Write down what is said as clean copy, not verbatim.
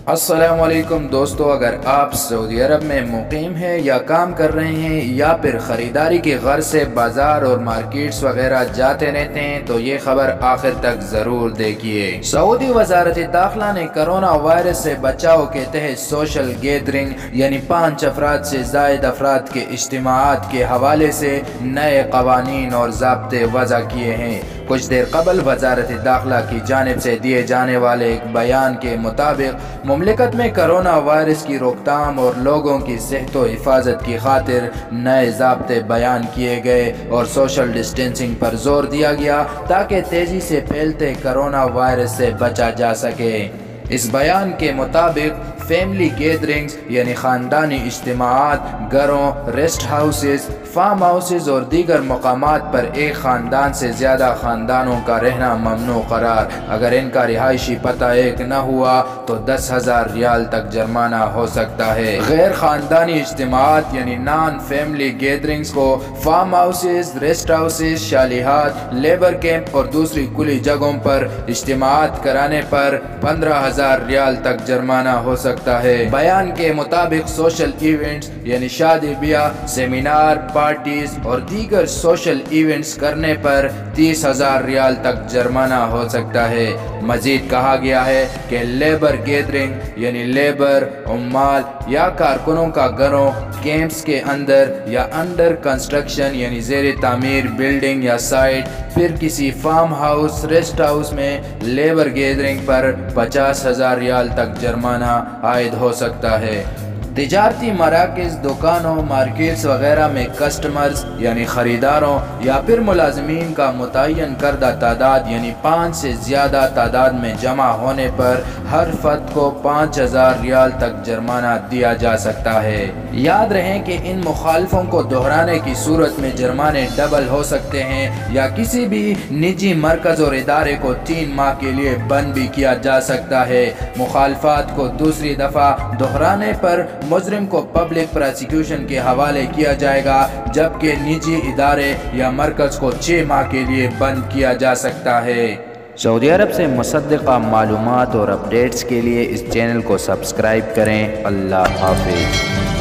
السلام علیکم دوستو، اگر آپ سعودی عرب میں مقیم ہیں یا کام کر رہے ہیں یا پھر خریداری کی غرض سے بازار اور مارکیٹس وغیرہ جاتے رہتے ہیں تو یہ خبر آخر تک ضرور دیکھیے۔ سعودی وزارت داخلہ نے کرونا وائرس سے بچاؤ کے تحت سوشل گیدرنگ یعنی 5 افراد سے زائد افراد کے اجتماعات کے حوالے سے نئے قوانین اور ضابطے وضع کیے ہیں۔ کچھ دیر قبل وزارت داخلہ کی جانب سے دیے جانے والے ایک بیان کے مطابق مملکت میں کرونا وائرس کی روک تھام اور لوگوں کی صحت و حفاظت کی خاطر نئے ضابطے بیان کیے گئے اور سوشل ڈسٹینسنگ پر زور دیا گیا تاکہ تیزی سے پھیلتے کرونا وائرس سے بچا جا سکے۔ اس بیان کے مطابق فیملی گیدرنگز یعنی خاندانی اجتماعات گھروں، ریسٹ ہاؤسز، فارم ہاؤسز اور دیگر مقامات پر ایک خاندان سے زیادہ خاندانوں کا رہنا ممنوع قرار۔ اگر ان کا رہائشی پتہ ایک نہ ہوا تو 10,000 ریال تک جرمانہ ہو سکتا ہے۔ غیر خاندانی اجتماعات یعنی نان فیملی گیدرنگز کو فارم ہاؤسز، ریسٹ ہاؤسز، شالیہات، لیبر کیمپ اور دوسری کھلی جگہوں پر اجتماعات کرانے پر 15,000 ریال تک جرمانہ ہو سکتا ہے۔ بیان کے مطابق سوشل ایونٹس یعنی شادی بیاہ، سیمینار، پارٹیز اور دیگر سوشل ایونٹس کرنے پر 30,000 ریال تک جرمانہ ہو سکتا ہے۔ مزید کہا گیا ہے کہ لیبر گیدرنگ یعنی لیبر، عمال یا کارکنوں کا گھروں، کیمپس کے اندر یا انڈر کنسٹرکشن یعنی زیر تعمیر بلڈنگ یا سائٹ، پھر کسی فارم ہاؤس، ریسٹ ہاؤس میں لیبر گیدرنگ پر 50,000 ریال تک جرمانہ عائد ہو سکتا ہے۔ تجارتی مراکز، دکانوں، مارکیٹس وغیرہ میں کسٹمرز یعنی خریداروں یا پھر ملازمین کا متعین کردہ تعداد یعنی 5 سے زیادہ تعداد میں جمع ہونے پر ہر فرد کو 5,000 ریال تک جرمانہ دیا جا سکتا ہے۔ یاد رہیں کہ ان مخالفوں کو دہرانے کی صورت میں جرمانے ڈبل ہو سکتے ہیں یا کسی بھی نجی مرکز اور ادارے کو 3 ماہ کے لیے بند بھی کیا جا سکتا ہے۔ مخالفات کو دوسری دفعہ دہرانے پر مجرم کو پبلک پراسیکیوشن کے حوالے کیا جائے گا، جبکہ نجی ادارے یا مرکز کو 6 ماہ کے لیے بند کیا جا سکتا ہے۔ سعودی عرب سے مصدقہ معلومات اور اپڈیٹس کے لیے اس چینل کو سبسکرائب کریں۔ اللہ حافظ۔